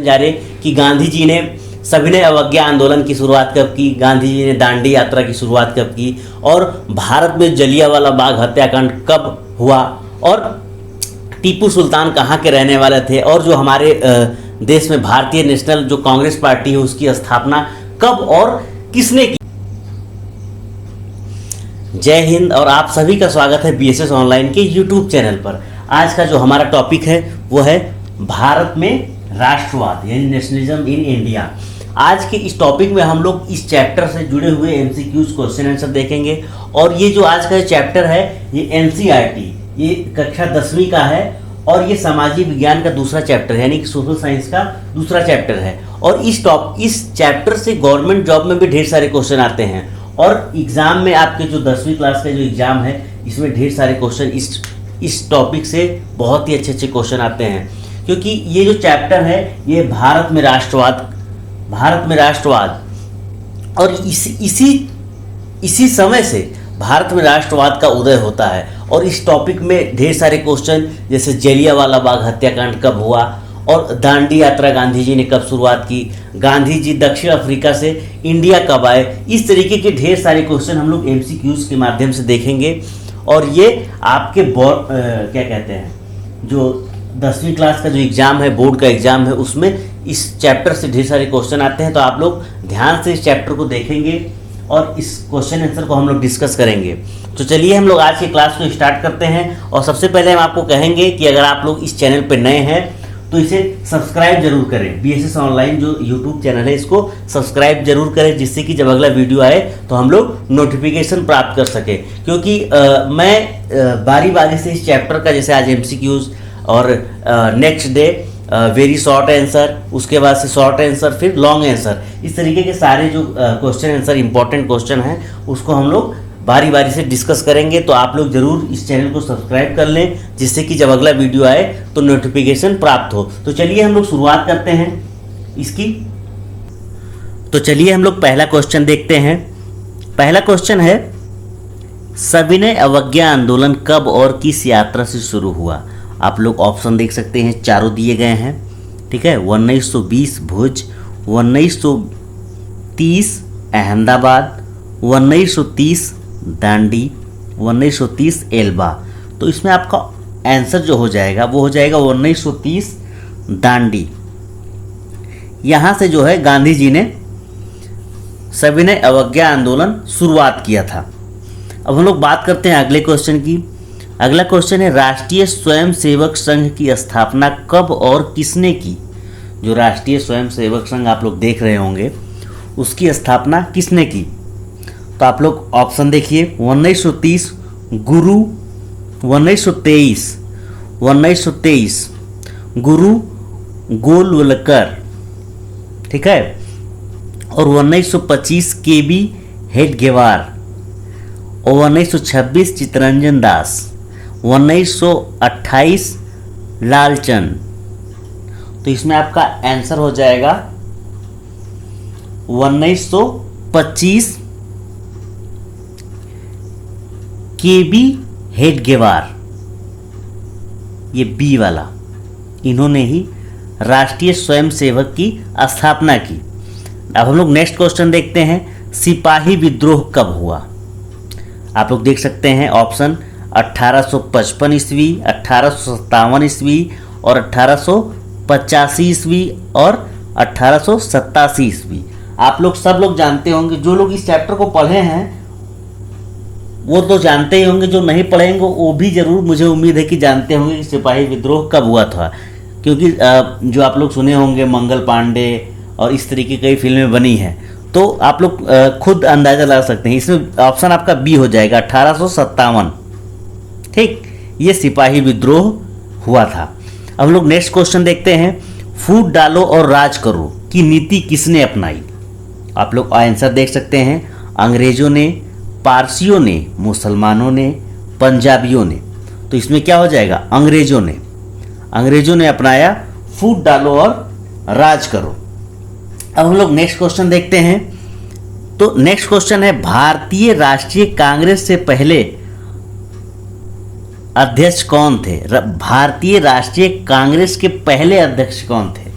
जा रहे कि गांधी जी ने सविनय अवज्ञा आंदोलन की शुरुआत कब की, गांधी जी ने दांडी यात्रा की शुरुआत कब की, और भारत में जलियांवाला बाग हत्याकांड कब हुआ, और टीपू सुल्तान कहाँ के रहने वाले थे, और जो हमारे देश में भारतीय नेशनल जो कांग्रेस पार्टी है उसकी स्थापना कब और किसने की। जय हिंद और आप सभी का स्वागत है बीएसएस ऑनलाइन के यूट्यूब चैनल पर। आज का जो हमारा टॉपिक है वो है भारत में राष्ट्रवाद यानी नेशनलिज्म इन इंडिया। आज के इस टॉपिक में हम लोग इस चैप्टर से जुड़े हुए एमसीक्यूज क्वेश्चन आंसर देखेंगे। और ये जो आज का चैप्टर है ये एनसीईआरटी, ये कक्षा 10वीं का है और ये सामाजिक विज्ञान का दूसरा चैप्टर है यानी कि सोशल साइंस का दूसरा चैप्टर है। और इस चैप्टर से गवर्नमेंट जॉब में भी ढेर सारे क्वेश्चन आते हैं और एग्जाम में आपके जो 10वीं क्लास का जो एग्जाम है इसमें ढेर सारे क्वेश्चन इस टॉपिक से बहुत ही अच्छे अच्छे क्वेश्चन आते हैं, क्योंकि ये जो चैप्टर है ये भारत में राष्ट्रवाद और इसी समय से भारत में राष्ट्रवाद का उदय होता है। और इस टॉपिक में ढेर सारे क्वेश्चन जैसे जलियांवाला बाग हत्याकांड कब हुआ, और दांडी यात्रा गांधी जी ने कब शुरुआत की, गांधी जी दक्षिण अफ्रीका से इंडिया कब आए, इस तरीके के ढेर सारे क्वेश्चन हम लोग एमसीक्यूज के माध्यम से देखेंगे। और ये आपके क्या कहते हैं जो 10वीं क्लास का जो एग्ज़ाम है, बोर्ड का एग्ज़ाम है, उसमें इस चैप्टर से ढेर सारे क्वेश्चन आते हैं। तो आप लोग ध्यान से इस चैप्टर को देखेंगे और इस क्वेश्चन आंसर को हम लोग डिस्कस करेंगे। तो चलिए हम लोग आज की क्लास को स्टार्ट करते हैं। और सबसे पहले हम आपको कहेंगे कि अगर आप लोग इस चैनल पर नए हैं तो इसे सब्सक्राइब जरूर करें। बीएसएस ऑनलाइन जो यूट्यूब चैनल है इसको सब्सक्राइब जरूर करें, जिससे कि जब अगला वीडियो आए तो हम लोग नोटिफिकेशन प्राप्त कर सके। क्योंकि मैं बारी बारी से इस चैप्टर का, जैसे आज एमसीक्यूज और next day very short answer, उसके बाद से शॉर्ट आंसर, फिर लॉन्ग आंसर, इस तरीके के सारे जो क्वेश्चन आंसर इंपॉर्टेंट क्वेश्चन हैं उसको हम लोग बारी बारी से डिस्कस करेंगे। तो आप लोग जरूर इस चैनल को सब्सक्राइब कर लें, जिससे कि जब अगला वीडियो आए तो नोटिफिकेशन प्राप्त हो। तो चलिए हम लोग शुरुआत करते हैं इसकी। तो चलिए हम लोग पहला क्वेश्चन देखते हैं। पहला क्वेश्चन है सविनय अवज्ञा आंदोलन कब और किस यात्रा से शुरू हुआ। आप लोग ऑप्शन देख सकते हैं, चारों दिए गए हैं, ठीक है। 1920 भुज, 1930 अहमदाबाद, 1930 दांडी, 1930 एल्बा। तो इसमें आपका आंसर जो हो जाएगा वो हो जाएगा 1930 दांडी। यहाँ से जो है गांधी जी ने सविनय अवज्ञा आंदोलन शुरुआत किया था। अब हम लोग बात करते हैं अगले क्वेश्चन की। अगला क्वेश्चन है राष्ट्रीय स्वयंसेवक संघ की स्थापना कब और किसने की। जो राष्ट्रीय स्वयंसेवक संघ आप लोग देख रहे होंगे उसकी स्थापना किसने की। तो आप लोग ऑप्शन देखिए, 1930 गुरु, 1923 गुरु गोलवलकर, ठीक है, और 1925 केबी हेडगेवार, और 1926 चित्तरंजन दास, 1928 लालचंद। तो इसमें आपका आंसर हो जाएगा 1925 केबी हेडगेवार, ये बी वाला, इन्होंने ही राष्ट्रीय स्वयंसेवक की स्थापना की। अब हम लोग नेक्स्ट क्वेश्चन देखते हैं, सिपाही विद्रोह कब हुआ। आप लोग देख सकते हैं ऑप्शन 1855 ईस्वी, 1857 ईस्वी और 1885 ईस्वी और 1887 ईस्वी। आप लोग सब लोग जानते होंगे, जो लोग इस चैप्टर को पढ़े हैं वो तो जानते ही होंगे, जो नहीं पढ़ेंगे वो भी जरूर, मुझे उम्मीद है कि जानते होंगे कि सिपाही विद्रोह कब हुआ था। क्योंकि जो आप लोग सुने होंगे मंगल पांडे और इस तरीके की कई फिल्में बनी हैं, तो आप लोग खुद अंदाज़ा लगा सकते हैं। इसमें ऑप्शन आपका बी हो जाएगा 1857, ठीक, ये सिपाही विद्रोह हुआ था। अब हम लोग नेक्स्ट क्वेश्चन देखते हैं, फूट डालो और राज करो की नीति किसने अपनाई। आप लोग आंसर देख सकते हैं, अंग्रेजों ने, पारसियों ने, मुसलमानों ने, पंजाबियों ने। तो इसमें क्या हो जाएगा, अंग्रेजों ने अपनाया फूट डालो और राज करो। अब हम लोग नेक्स्ट क्वेश्चन देखते हैं। तो नेक्स्ट क्वेश्चन है भारतीय राष्ट्रीय कांग्रेस से पहले अध्यक्ष कौन थे। भारतीय राष्ट्रीय कांग्रेस के पहले अध्यक्ष कौन थे।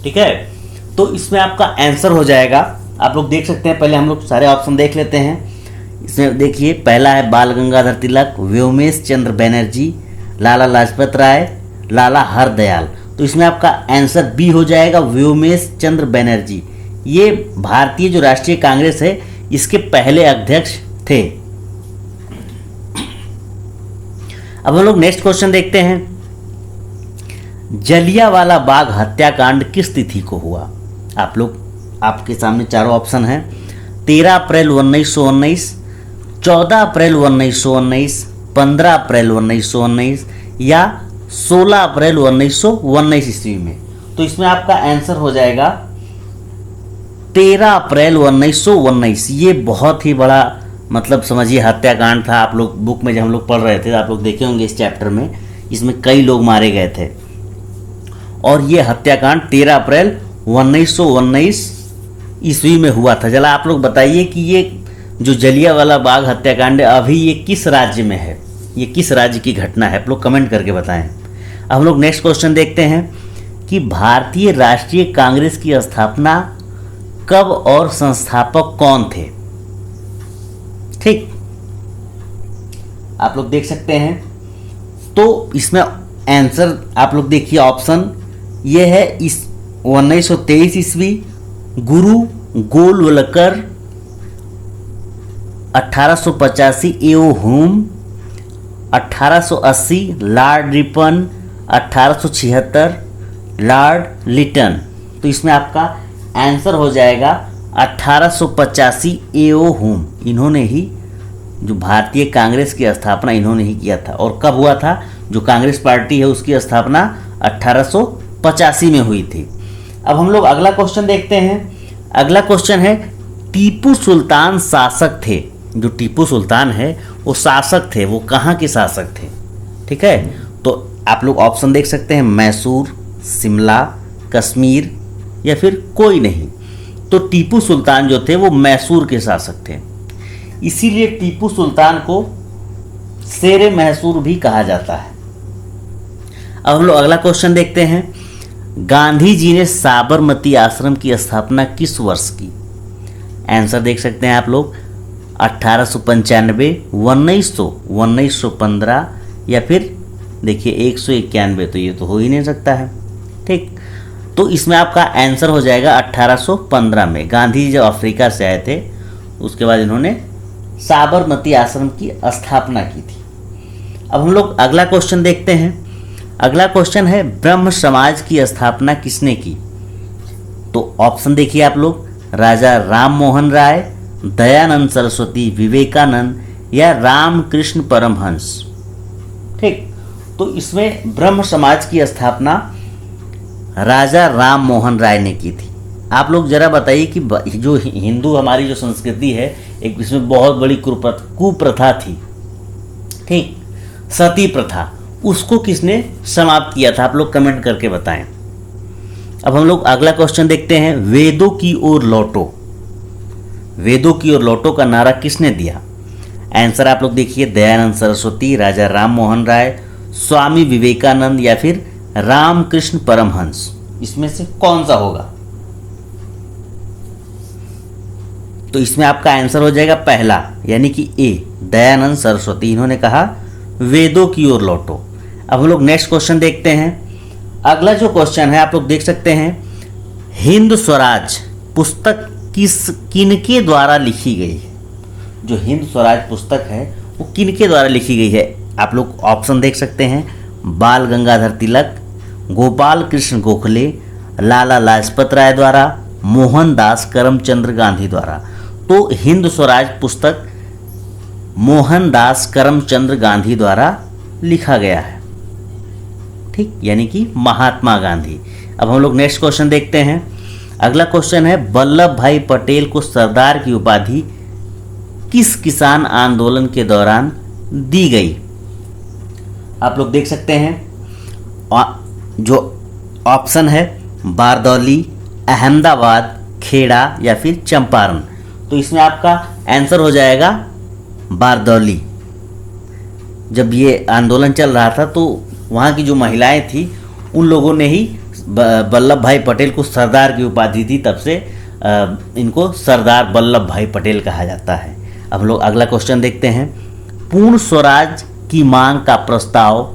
ठीक है, तो इसमें आपका आंसर हो जाएगा, आप लोग देख सकते हैं, पहले हम लोग सारे ऑप्शन देख लेते हैं। इसमें देखिए, पहला है बाल गंगाधर तिलक, व्योमेश चंद्र बनर्जी, लाला लाजपत राय, लाला हरदयाल। तो इसमें आपका आंसर बी हो जाएगा, व्योमेश चंद्र बनर्जी। ये भारतीय जो राष्ट्रीय कांग्रेस है इसके पहले अध्यक्ष थे। अब हम लोग नेक्स्ट क्वेश्चन देखते हैं, जलियांवाला बाग हत्याकांड किस तिथि को हुआ? आप लोग, आपके सामने चारों ऑप्शन हैं, 13 अप्रैल 1919, 14 अप्रैल 1919, 15 अप्रैल 1919 या 16 अप्रैल 1919 ईस्वी में। तो इसमें आपका आंसर हो जाएगा 13 अप्रैल 1919। ये बहुत ही बड़ा मतलब समझिए हत्याकांड था। आप लोग बुक में जब हम लोग पढ़ रहे थे, आप लोग देखे होंगे इस चैप्टर में, इसमें कई लोग मारे गए थे और ये हत्याकांड 13 अप्रैल 1919 ईस्वी में हुआ था। चला आप लोग बताइए कि ये जो जलियांवाला बाग हत्याकांड है अभी ये किस राज्य में है, ये किस राज्य की घटना है, आप लोग कमेंट करके बताएं। अब हम लोग नेक्स्ट क्वेश्चन देखते हैं कि भारतीय राष्ट्रीय कांग्रेस की स्थापना कब और संस्थापक कौन थे? ठीक, आप लोग देख सकते हैं। तो इसमें आंसर आप लोग देखिए, ऑप्शन ये है इस 1923 ईस्वी गुरु गोलवलकर, 1885 एओ हुम, 1880 लॉर्ड रिपन, 1876 लॉर्ड लिटन। तो इसमें आपका आंसर हो जाएगा 1885 एओ हुम। इन्होंने ही जो भारतीय कांग्रेस की स्थापना इन्होंने ही किया था। और कब हुआ था? जो कांग्रेस पार्टी है उसकी स्थापना 1885 में हुई थी। अब हम लोग अगला क्वेश्चन देखते हैं। अगला क्वेश्चन है, टीपू सुल्तान शासक थे, जो टीपू सुल्तान है वो शासक थे, वो कहाँ के शासक थे? ठीक है, तो आप लोग ऑप्शन देख सकते हैं, मैसूर, शिमला, कश्मीर या फिर कोई नहीं। तो टीपू सुल्तान जो थे वो मैसूर के शासक थे, इसीलिए टीपू सुल्तान को शेरे मैसूर भी कहा जाता है। अब हम लोग अगला क्वेश्चन देखते हैं, गांधी जी ने साबरमती आश्रम की स्थापना किस वर्ष की? आंसर देख सकते हैं आप लोग, 1895, 1900, 1915 या फिर देखिए 191। तो ये तो हो ही नहीं सकता है। ठीक, तो इसमें आपका आंसर हो जाएगा 1815 में। गांधी जी जब अफ्रीका से आए थे उसके बाद इन्होंने साबरमती आश्रम की स्थापना की थी। अब हम लोग अगला क्वेश्चन देखते हैं। अगला क्वेश्चन है, ब्रह्म समाज की स्थापना किसने की? तो ऑप्शन देखिए आप लोग, राजा राम मोहन राय, दयानंद सरस्वती, विवेकानंद या रामकृष्ण परमहंस। ठीक, तो इसमें ब्रह्म समाज की स्थापना राजा राम मोहन राय ने की थी। आप लोग जरा बताइए कि जो हिंदू हमारी जो संस्कृति है, एक इसमें बहुत बड़ी कुप्रथा थी, ठीक, सती प्रथा, उसको किसने समाप्त किया था? आप लोग कमेंट करके बताएं। अब हम लोग अगला क्वेश्चन देखते हैं, वेदों की ओर लौटो। वेदों की ओर लौटो का नारा किसने दिया? आंसर आप लोग देखिए, दयानंद सरस्वती, राजा राम मोहन राय, स्वामी विवेकानंद या फिर रामकृष्ण परमहंस। इसमें से कौन सा होगा? तो इसमें आपका आंसर हो जाएगा पहला, यानी कि ए, दयानंद सरस्वती। इन्होंने कहा वेदों की ओर लौटो। अब हम लोग नेक्स्ट क्वेश्चन देखते हैं। अगला जो क्वेश्चन है आप लोग देख सकते हैं, हिंद स्वराज पुस्तक किनके द्वारा लिखी गई है? जो हिंद स्वराज पुस्तक है वो किनके द्वारा लिखी गई है? आप लोग ऑप्शन देख सकते हैं, बाल गंगाधर तिलक, गोपाल कृष्ण गोखले, लाला लाजपत राय द्वारा, मोहनदास करमचंद गांधी द्वारा। तो हिंद स्वराज पुस्तक मोहनदास करमचंद गांधी द्वारा लिखा गया है, ठीक, यानी कि महात्मा गांधी। अब हम लोग नेक्स्ट क्वेश्चन देखते हैं। अगला क्वेश्चन है, वल्लभ भाई पटेल को सरदार की उपाधि किस किसान आंदोलन के दौरान दी गई? आप लोग देख सकते हैं, जो ऑप्शन है बारदौली, अहमदाबाद, खेड़ा या फिर चंपारण। तो इसमें आपका आंसर हो जाएगा बारदौली। जब ये आंदोलन चल रहा था तो वहाँ की जो महिलाएं थी उन लोगों ने ही वल्लभ भाई पटेल को सरदार की उपाधि थी, तब से इनको सरदार वल्लभ भाई पटेल कहा जाता है। अब हम लोग अगला क्वेश्चन देखते हैं। पूर्ण स्वराज की मांग का प्रस्ताव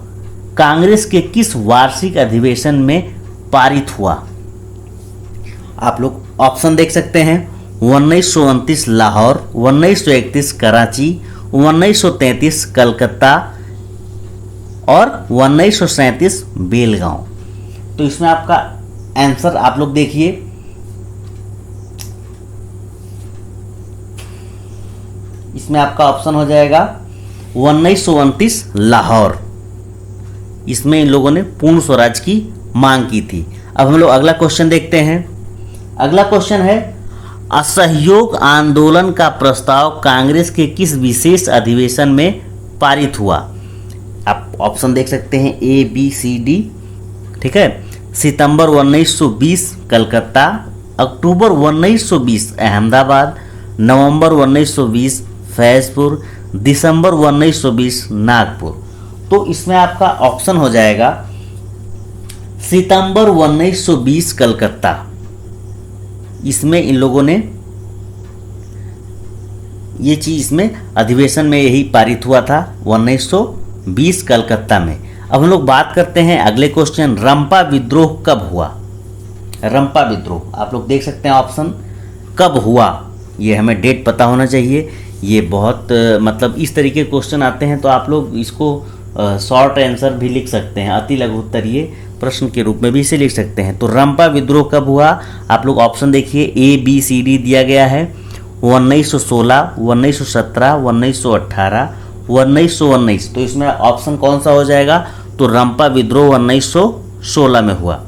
कांग्रेस के किस वार्षिक अधिवेशन में पारित हुआ? आप लोग ऑप्शन देख सकते हैं। 1929 लाहौर, 1931 कराची, 1933 कलकत्ता और 1937 बेलगांव। तो इसमें आपका आंसर आप लोग देखिए, इसमें आपका ऑप्शन हो जाएगा 1929 लाहौर। इसमें इन लोगों ने पूर्ण स्वराज की मांग की थी। अब हम लोग अगला क्वेश्चन देखते हैं। अगला क्वेश्चन है, असहयोग आंदोलन का प्रस्ताव कांग्रेस के किस विशेष अधिवेशन में पारित हुआ? आप ऑप्शन देख सकते हैं ए बी सी डी, ठीक है। सितंबर 1920 कलकत्ता, अक्टूबर 1920 अहमदाबाद, नवंबर 1920 फैजपुर, दिसंबर 1920 नागपुर। तो इसमें आपका ऑप्शन हो जाएगा सितंबर 1920 कलकत्ता। इसमें इन लोगों ने ये चीज, इसमें अधिवेशन में यही पारित हुआ था 1920 कलकत्ता में। अब हम लोग बात करते हैं अगले क्वेश्चन, रंपा विद्रोह कब हुआ? रंपा विद्रोह आप लोग देख सकते हैं ऑप्शन, कब हुआ, ये हमें डेट पता होना चाहिए। ये बहुत मतलब इस तरीके के क्वेश्चन आते हैं तो आप लोग इसको शॉर्ट आंसर भी लिख सकते हैं, अति लघु उत्तरीय प्रश्न के रूप में भी इसे लिख सकते हैं। तो रंपा विद्रोह कब हुआ? आप लोग ऑप्शन देखिए, ए बी सी डी दिया गया है। 1916, 1917, 1918, 1919। तो इसमें ऑप्शन कौन सा हो जाएगा? तो रंपा विद्रोह 1916 में हुआ।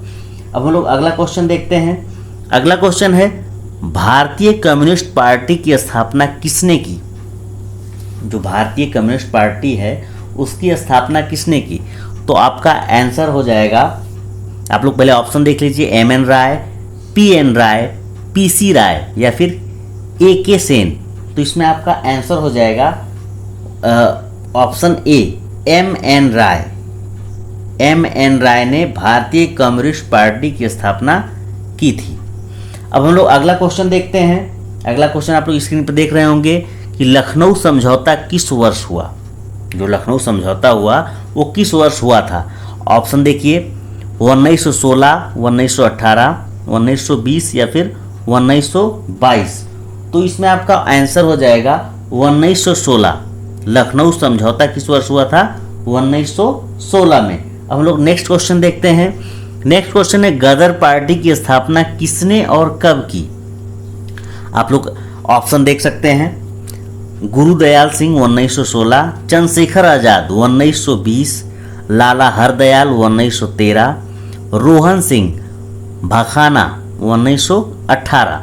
अब हम लोग अगला क्वेश्चन देखते हैं। अगला क्वेश्चन है, भारतीय कम्युनिस्ट पार्टी की स्थापना किसने की? जो भारतीय कम्युनिस्ट पार्टी है उसकी स्थापना किसने की? तो आपका आंसर हो जाएगा, आप लोग पहले ऑप्शन देख लीजिए, एम एन राय, पी एन राय, पी सी राय या फिर ए के सेन। तो इसमें आपका आंसर हो जाएगा option A, M N Roy. M N Roy ने भारतीय कम्युनिस्ट पार्टी की स्थापना की थी। अब हम लोग अगला क्वेश्चन देखते हैं। अगला क्वेश्चन आप लोग स्क्रीन पर देख रहे होंगे कि लखनऊ समझौता किस वर्ष हुआ? जो लखनऊ समझौता हुआ वो किस वर्ष हुआ था? ऑप्शन देखिए, 1916, 1918, 1920 या फिर 1922। तो इसमें आपका आंसर हो जाएगा 1916। लखनऊ समझौता किस वर्ष हुआ था? 1916 में। अब हम लोग नेक्स्ट क्वेश्चन देखते हैं। नेक्स्ट क्वेश्चन है, गदर पार्टी की स्थापना किसने और कब की? आप लोग ऑप्शन देख सकते हैं, गुरुदयाल सिंह 1916, चंद्रशेखर आजाद 1920, लाला हरदयाल 1913, रोहन सिंह भखाना 1918।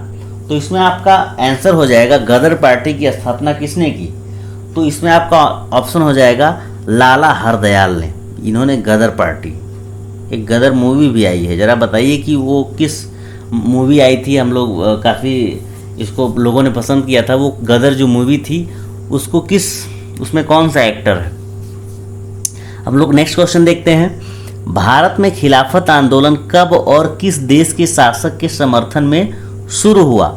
तो इसमें आपका आंसर हो जाएगा, गदर पार्टी की स्थापना किसने की? तो इसमें आपका ऑप्शन हो जाएगा लाला हरदयाल ने। इन्होंने गदर पार्टी, एक गदर मूवी भी आई है, ज़रा बताइए कि वो किस मूवी आई थी? हम लोग काफ़ी इसको लोगों ने पसंद किया था। वो गदर जो मूवी थी उसको किस, उसमें कौन सा एक्टर है? हम लोग नेक्स्ट क्वेश्चन देखते हैं। भारत में खिलाफत आंदोलन कब और किस देश के शासक के समर्थन में शुरू हुआ?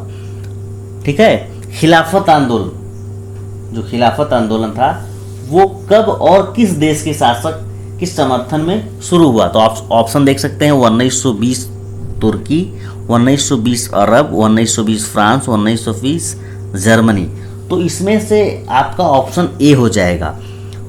ठीक है, खिलाफत आंदोलन, जो खिलाफत आंदोलन था वो कब और किस देश के शासक के समर्थन में शुरू हुआ? तो आप ऑप्शन देख सकते हैं, 1920 तुर्की, 1920 अरब, 1920 फ्रांस, 1920 जर्मनी। तो इसमें से आपका ऑप्शन ए हो जाएगा।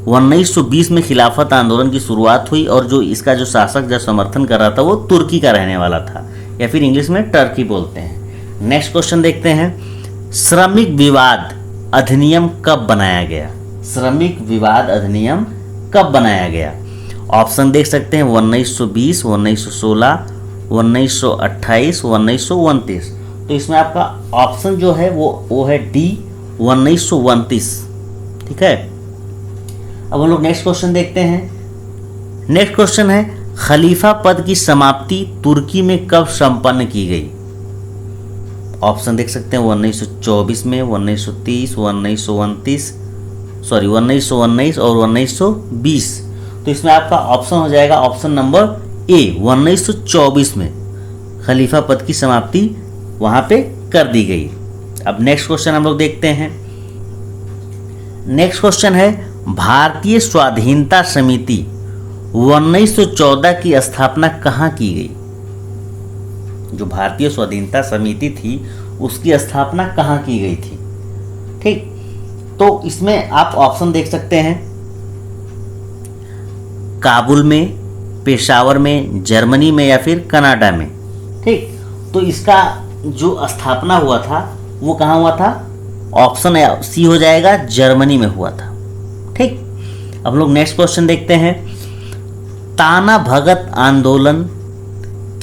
1920 में खिलाफत आंदोलन की शुरुआत हुई और जो इसका जो शासक जो समर्थन कर रहा था वो तुर्की का रहने वाला था, या फिर इंग्लिश में टर्की बोलते हैं। नेक्स्ट क्वेश्चन देखते हैं, श्रमिक विवाद अधिनियम कब बनाया गया? श्रमिक विवाद अधिनियम कब बनाया गया? ऑप्शन देख सकते हैं, 1920, 1916, 1928, 1929। तो इसमें आपका ऑप्शन जो है वो है डी, 1929। ठीक है। अब हम लोग नेक्स्ट क्वेश्चन देखते हैं। नेक्स्ट क्वेश्चन है, खलीफा पद की समाप्ति तुर्की में कब संपन्न की गई? ऑप्शन देख सकते हैं, 1924 में, 1930, 1919 और 1920। तो इसमें आपका ऑप्शन हो जाएगा ऑप्शन नंबर ए 1924 में खलीफा पद की समाप्ति वहां पे कर दी गई। अब नेक्स्ट क्वेश्चन हम लोग देखते हैं। नेक्स्ट क्वेश्चन है भारतीय स्वाधीनता समिति 1914 की स्थापना कहाँ की गई? जो भारतीय स्वाधीनता समिति थी उसकी स्थापना कहाँ की गई थी? ठीक, तो इसमें आप ऑप्शन देख सकते हैं, काबुल में, पेशावर में, जर्मनी में या फिर कनाडा में। ठीक, तो इसका जो स्थापना हुआ था वो कहाँ हुआ था? ऑप्शन सी हो जाएगा, जर्मनी में हुआ था। ठीक, अब लोग नेक्स्ट क्वेश्चन देखते हैं। ताना भगत आंदोलन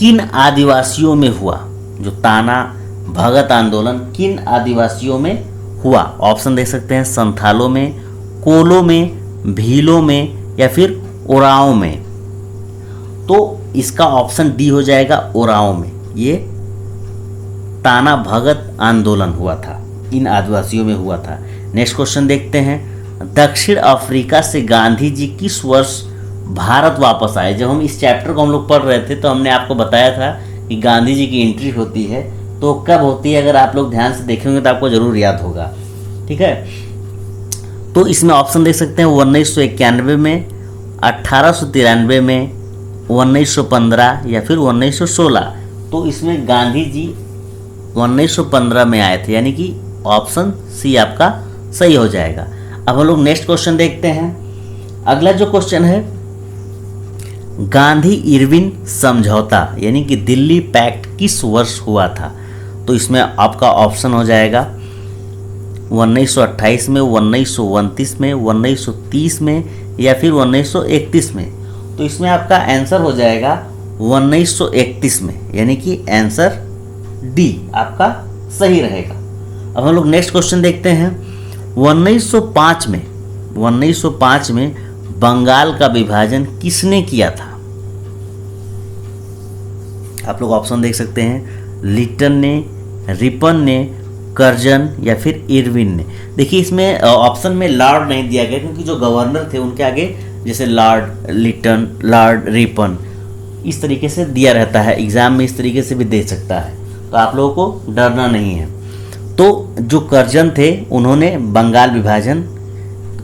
किन आदिवासियों में हुआ? जो ताना भगत आंदोलन किन आदिवासियों में हुआ? ऑप्शन दे सकते हैं, संथालों में, कोलों में, भीलों में या फिर ओराओं में। तो इसका ऑप्शन डी हो जाएगा, ओराओं में। ये ताना भगत आंदोलन हुआ था, इन आदिवासियों में हुआ था। नेक्स्ट क्वेश्चन देखते हैं। दक्षिण अफ्रीका से गांधी जी किस वर्ष भारत वापस आए? जब हम इस चैप्टर को हम लोग पढ़ रहे थे तो हमने आपको बताया था कि गांधी जी की एंट्री होती है तो कब होती है। अगर आप लोग ध्यान से देखेंगे तो आपको जरूर याद होगा। ठीक है, तो इसमें ऑप्शन देख सकते हैं 1991 में, 1893 में, 1915 या फिर 1916। तो इसमें गांधी जी 1915 में आए थे, यानी कि ऑप्शन सी आपका सही हो जाएगा। अब हम लोग नेक्स्ट क्वेश्चन देखते हैं। अगला जो क्वेश्चन है, गांधी इरविन समझौता यानी कि दिल्ली पैक्ट किस वर्ष हुआ था? तो इसमें आपका ऑप्शन हो जाएगा 1928 में, 1929 में, 1930 में या फिर 1931 में। तो इसमें आपका आंसर हो जाएगा 1931 में, यानी कि आंसर डी आपका सही रहेगा। अब हम लोग नेक्स्ट क्वेश्चन देखते हैं। 1905 में बंगाल का विभाजन किसने किया था? आप लोग ऑप्शन देख सकते हैं, लिटन ने, रिपन ने, कर्जन या फिर इरविन ने। देखिए इसमें ऑप्शन में लॉर्ड नहीं दिया गया क्योंकि जो गवर्नर थे उनके आगे जैसे लॉर्ड लिटन, लॉर्ड रिपन इस तरीके से दिया रहता है। एग्जाम में इस तरीके से भी दे सकता है, तो आप लोगों को डरना नहीं है। तो जो कर्जन थे उन्होंने बंगाल विभाजन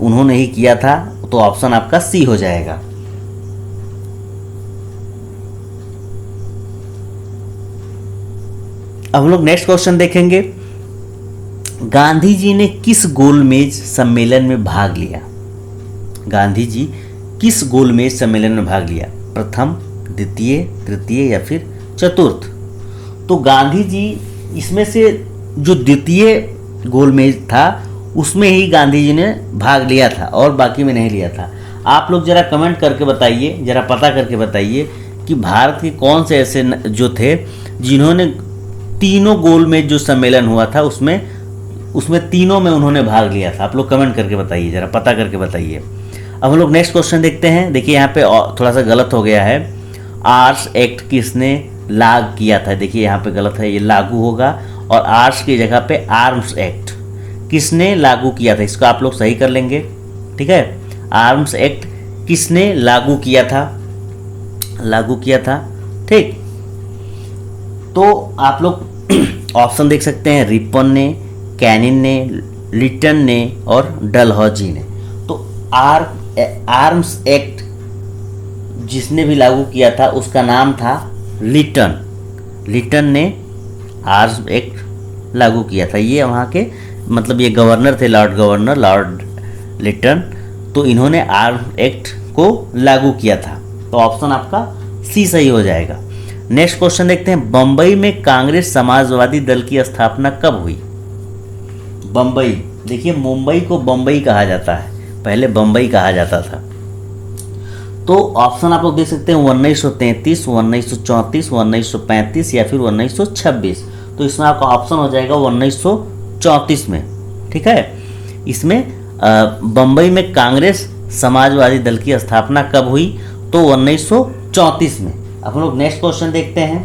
उन्होंने ही किया था, तो ऑप्शन आपका सी हो जाएगा। अब हम लोग नेक्स्ट क्वेश्चन देखेंगे। गांधी जी ने किस गोलमेज सम्मेलन में भाग लिया? गांधी जी किस गोलमेज सम्मेलन में भाग लिया? प्रथम, द्वितीय, तृतीय या फिर चतुर्थ? तो गांधी जी इसमें से जो द्वितीय गोलमेज था उसमें ही गांधी जी ने भाग लिया था और बाकी में नहीं लिया था। आप लोग जरा कमेंट करके बताइए, जरा पता करके बताइए कि भारत के कौन से ऐसे जो थे जिन्होंने तीनों गोलमेज जो सम्मेलन हुआ था उसमें तीनों में उन्होंने भाग लिया था। आप लोग कमेंट करके बताइए, जरा पता करके बताइए। अब हम लोग नेक्स्ट क्वेश्चन देखते हैं। देखिए यहाँ पे थोड़ा सा गलत हो गया है। आर्म्स एक्ट किसने लागू किया था? देखिए यहाँ पे गलत है, ये लागू होगा और आर्म्स की जगह पे आर्म्स एक्ट किसने लागू किया था, इसको आप लोग सही कर लेंगे। ठीक है, आर्म्स एक्ट किसने लागू किया था? ठीक, तो आप लोग ऑप्शन देख सकते हैं, रिपन ने, कैनिन ने, लिटन ने और डलहौजी ने। तो आर्म्स एक्ट जिसने भी लागू किया था उसका नाम था लिटन ने आर्म्स एक्ट लागू किया था। ये वहाँ के मतलब ये गवर्नर थे, लॉर्ड लिटन, तो इन्होंने आर्म्स एक्ट को लागू किया था। तो ऑप्शन आपका सी सही हो जाएगा। नेक्स्ट क्वेश्चन देखते हैं। बंबई में कांग्रेस समाजवादी दल की स्थापना कब हुई? बंबई, देखिए मुंबई को बंबई कहा जाता है, पहले बंबई कहा जाता था। तो ऑप्शन आप लोग देख सकते हैं 1933, 1934, 1935 या फिर 1926। तो इसमें आपका ऑप्शन हो जाएगा 1934 में। ठीक है, इसमें बंबई में कांग्रेस समाजवादी दल की स्थापना कब हुई? तो 1934 में। अब हम लोग नेक्स्ट क्वेश्चन देखते हैं।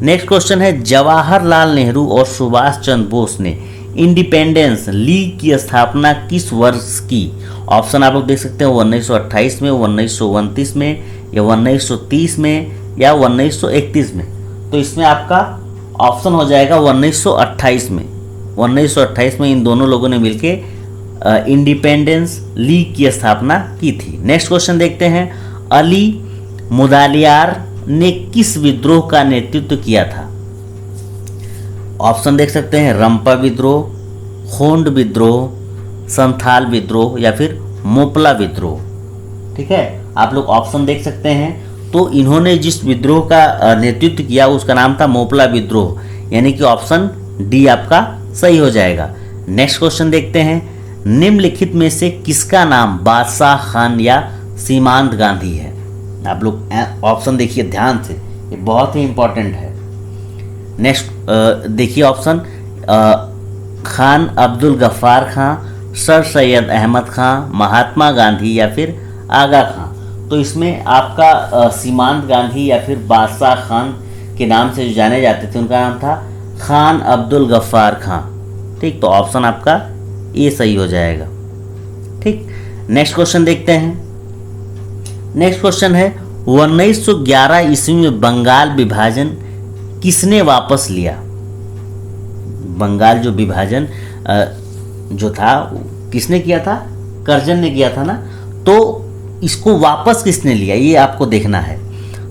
नेक्स्ट क्वेश्चन है, जवाहरलाल नेहरू और सुभाष चंद्र बोस ने इंडिपेंडेंस लीग की स्थापना किस वर्ष की? ऑप्शन आप लोग देख सकते हैं 1928 में, 1929 में या 1930 में या 1931 में? तो इसमें आपका ऑप्शन हो जाएगा 1928 में। 1928 में इन दोनों लोगों ने मिलके इंडिपेंडेंस लीग की स्थापना की थी। नेक्स्ट क्वेश्चन देखते हैं, अली मुदालियार ने किस विद्रोह का नेतृत्व किया था? ऑप्शन देख सकते हैं, रंपा विद्रोह, होंड विद्रोह, संथाल विद्रोह या फिर मोपला विद्रोह। ठीक है, आप लोग ऑप्शन देख सकते हैं। तो इन्होंने जिस विद्रोह का नेतृत्व किया उसका नाम था मोपला विद्रोह, यानी कि ऑप्शन डी आपका सही हो जाएगा। नेक्स्ट क्वेश्चन देखते हैं, निम्नलिखित में से किसका नाम बादशाह खान या सीमांत गांधी है? आप लोग ऑप्शन देखिए ध्यान से, ये बहुत ही इंपॉर्टेंट है। नेक्स्ट देखिए ऑप्शन, खान अब्दुल गफ्फार खां, सर सैयद अहमद खां, महात्मा गांधी या फिर आगा खां। तो इसमें आपका सीमांत गांधी या फिर बादशाह खान के नाम से जो जाने जाते थे उनका नाम था खान अब्दुल गफ्फार खां। ठीक, तो ऑप्शन आपका ये सही हो जाएगा। ठीक, नेक्स्ट क्वेश्चन देखते हैं। नेक्स्ट क्वेश्चन है, 1911 ईस्वी में बंगाल विभाजन किसने वापस लिया? बंगाल जो विभाजन जो था किसने किया था? कर्जन ने किया था ना। तो इसको वापस किसने लिया, ये आपको देखना है।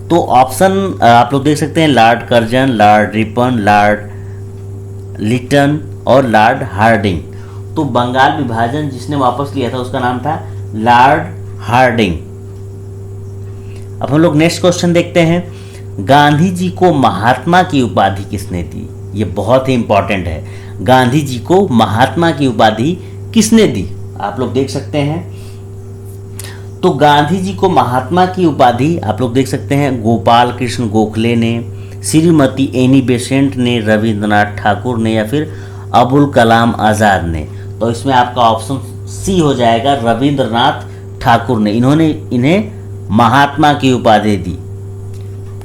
तो ऑप्शन आप लोग देख सकते हैं, Lord Curzon, Lord Ripon, Lord Lytton और लॉर्ड हार्डिंग। तो बंगाल विभाजन जिसने वापस लिया था उसका नाम था लॉर्ड हार्डिंग। अब हम लोग नेक्स्ट क्वेश्चन देखते हैं, गांधी जी को महात्मा की उपाधि किसने दी? ये बहुत ही इंपॉर्टेंट है। गांधी जी को महात्मा की उपाधि किसने दी? आप लोग देख सकते हैं। तो गांधी जी को महात्मा की उपाधि आप लोग देख सकते हैं, गोपाल कृष्ण गोखले ने, श्रीमती एनी बेसेंट ने, रविंद्रनाथ ठाकुर ने या फिर अबुल कलाम आज़ाद ने। तो इसमें आपका ऑप्शन सी हो जाएगा, रविंद्रनाथ ठाकुर ने। इन्होंने इन्हें महात्मा की उपाधि दी।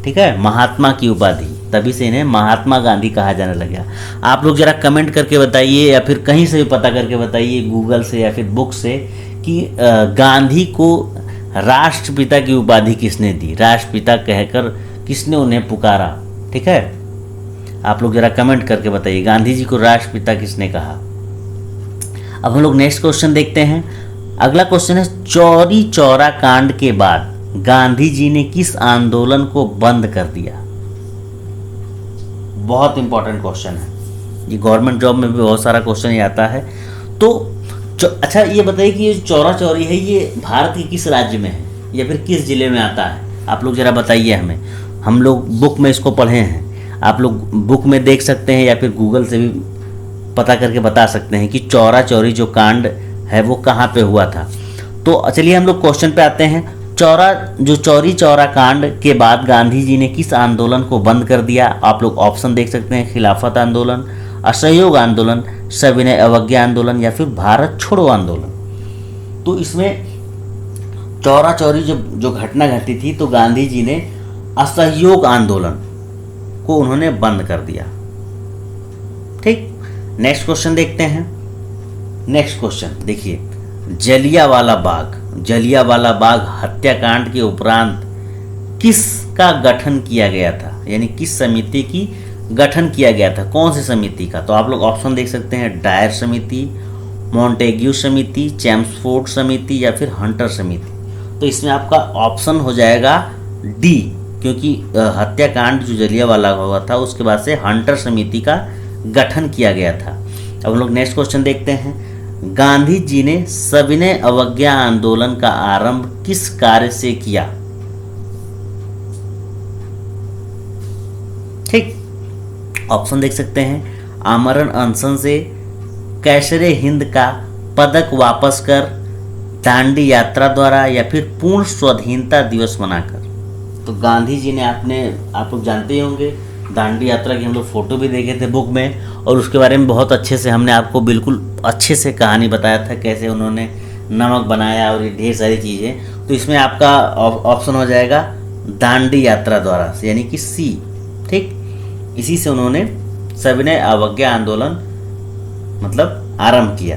ठीक है, महात्मा की उपाधि, तभी से इन्हें महात्मा गांधी कहा जाने लगा। आप लोग जरा कमेंट करके बताइए या फिर कहीं से भी पता करके बताइए, गूगल से या फिर बुक से, कि गांधी को राष्ट्रपिता की उपाधि किसने दी, राष्ट्रपिता कहकर किसने उन्हें पुकारा। ठीक है, आप लोग जरा कमेंट करके बताइए गांधी जी को राष्ट्रपिता किसने कहा। अब हम लोग नेक्स्ट क्वेश्चन देखते हैं। अगला क्वेश्चन है, चौरी चौरा कांड के बाद गांधी जी ने किस आंदोलन को बंद कर दिया? बहुत इंपॉर्टेंट क्वेश्चन है, ये गवर्नमेंट जॉब में भी बहुत सारा क्वेश्चन ही आता है। तो अच्छा ये बताइए कि ये चौरा चौरी है ये भारत के किस राज्य में है या फिर किस जिले में आता है? आप लोग जरा बताइए हमें। हम लोग बुक में इसको पढ़े हैं, आप लोग बुक में देख सकते हैं या फिर गूगल से भी पता करके बता सकते हैं कि चौरा चौरी जो कांड है वो कहाँ पे हुआ था। तो चलिए हम लोग क्वेश्चन पे आते हैं। चौरी चौरा कांड के बाद गांधी जी ने किस आंदोलन को बंद कर दिया? आप लोग ऑप्शन देख सकते हैं, खिलाफत आंदोलन, असहयोग आंदोलन, सविनय अवज्ञा आंदोलन या फिर भारत छोड़ो आंदोलन। तो इसमें चौरा चौरी जो घटना घटी थी तो गांधी जी ने असहयोग आंदोलन को उन्होंने बंद कर दिया। ठीक, नेक्स्ट क्वेश्चन देखते हैं। नेक्स्ट क्वेश्चन देखिए, जलियांवाला बाग हत्याकांड के उपरांत किसका गठन किया गया था, यानी किस समिति की गठन किया गया था, कौन सी समिति का? तो आप लोग ऑप्शन देख सकते हैं, डायर समिति, मॉन्टेग्यू समिति, चैम्सफोर्ड समिति या फिर हंटर समिति। तो इसमें आपका ऑप्शन हो जाएगा डी, क्योंकि हत्याकांड जो जलियांवाला हुआ था उसके बाद से हंटर समिति का गठन किया गया था। अब हम लोग नेक्स्ट क्वेश्चन देखते हैं। गांधी जी ने सविनय अवज्ञा आंदोलन का आरंभ किस कार्य से किया? ठीक, ऑप्शन देख सकते हैं, आमरण अनशन से, कैसरे हिंद का पदक वापस कर, दांडी यात्रा द्वारा या फिर पूर्ण स्वाधीनता दिवस मनाकर। तो गांधी जी ने आप लोग जानते ही होंगे, दांडी यात्रा की हम लोग फोटो भी देखे थे बुक में और उसके बारे में बहुत अच्छे से हमने आपको बिल्कुल अच्छे से कहानी बताया था, कैसे उन्होंने नमक बनाया और ये ढेर सारी चीज़ें। तो इसमें आपका ऑप्शन हो जाएगा दांडी यात्रा द्वारा, यानी कि सी। ठीक, इसी से उन्होंने सविनय अवज्ञा आंदोलन मतलब आरंभ किया।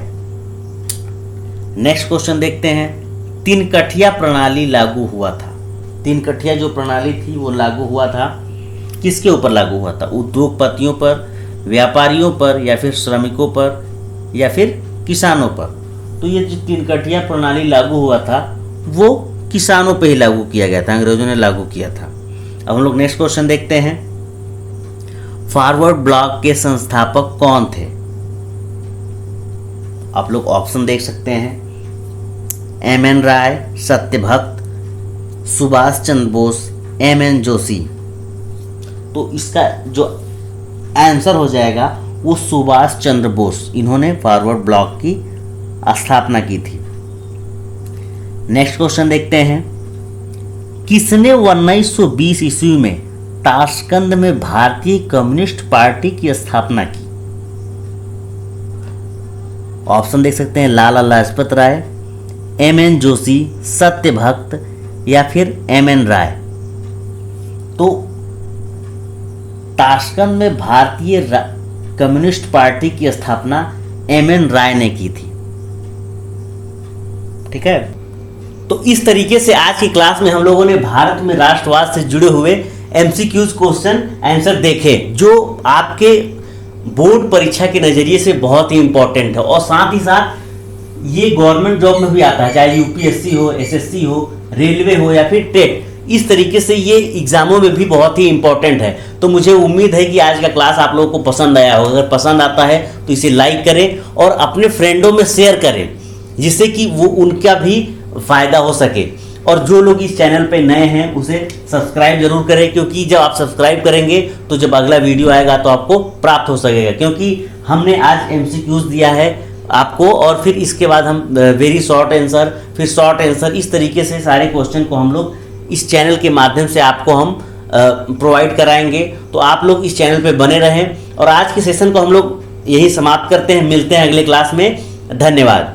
नेक्स्ट क्वेश्चन देखते हैं, तिनकठिया प्रणाली लागू हुआ था। तीन कठिया जो प्रणाली थी वो लागू हुआ था, किसके ऊपर लागू हुआ था? उद्योगपतियों पर, व्यापारियों पर, या फिर श्रमिकों पर, या फिर किसानों पर? तो ये जो तीन कठिया प्रणाली लागू हुआ था वो किसानों पे ही लागू किया गया था, अंग्रेजों ने लागू किया था। अब हम लोग नेक्स्ट क्वेश्चन देखते हैं। फॉरवर्ड ब्लॉक के संस्थापक कौन थे? आप लोग ऑप्शन देख सकते हैं, एम.एन. राय, सत्यभक्त, सुभाष चंद्र बोस, एम.एन. जोशी। तो इसका जो आंसर हो जाएगा वो सुभाष चंद्र बोस, इन्होंने फॉरवर्ड ब्लॉक की स्थापना की थी। नेक्स्ट क्वेश्चन देखते हैं, किसने 1920 ईस्वी में ताशकंद में भारतीय कम्युनिस्ट पार्टी की स्थापना की? ऑप्शन देख सकते हैं, लाला लाजपत राय, एम.एन. जोशी, सत्यभक्त, या फिर एम.एन. राय। तो ताशकंद में भारतीय कम्युनिस्ट पार्टी की स्थापना एम.एन. राय ने की थी। ठीक है, तो इस तरीके से आज की क्लास में हम लोगों ने भारत में राष्ट्रवाद से जुड़े हुए एमसीक्यूज क्वेश्चन आंसर देखे, जो आपके बोर्ड परीक्षा के नजरिए से बहुत ही इंपॉर्टेंट है, और साथ ही साथ ये गवर्नमेंट जॉब में भी आता है, चाहे यूपीएससी हो, एसएससी हो, रेलवे हो, या फिर टेट। इस तरीके से ये एग्जामों में भी बहुत ही इंपॉर्टेंट है। तो मुझे उम्मीद है कि आज का क्लास आप लोगों को पसंद आया होगा। अगर पसंद आता है तो इसे लाइक करें और अपने फ्रेंडों में शेयर करें, जिससे कि वो उनका भी फायदा हो सके। और जो लोग इस चैनल पे नए हैं उसे सब्सक्राइब जरूर करें, क्योंकि जब आप सब्सक्राइब करेंगे तो जब अगला वीडियो आएगा तो आपको प्राप्त हो सकेगा। क्योंकि हमने आज एमसीक्यूज दिया है आपको, और फिर इसके बाद हम वेरी शॉर्ट आंसर, फिर शॉर्ट आंसर, इस तरीके से सारे क्वेश्चन को हम लोग इस चैनल के माध्यम से आपको हम प्रोवाइड कराएंगे। तो आप लोग इस चैनल पे बने रहें, और आज के सेशन को हम लोग यही समाप्त करते हैं। मिलते हैं अगले क्लास में। धन्यवाद।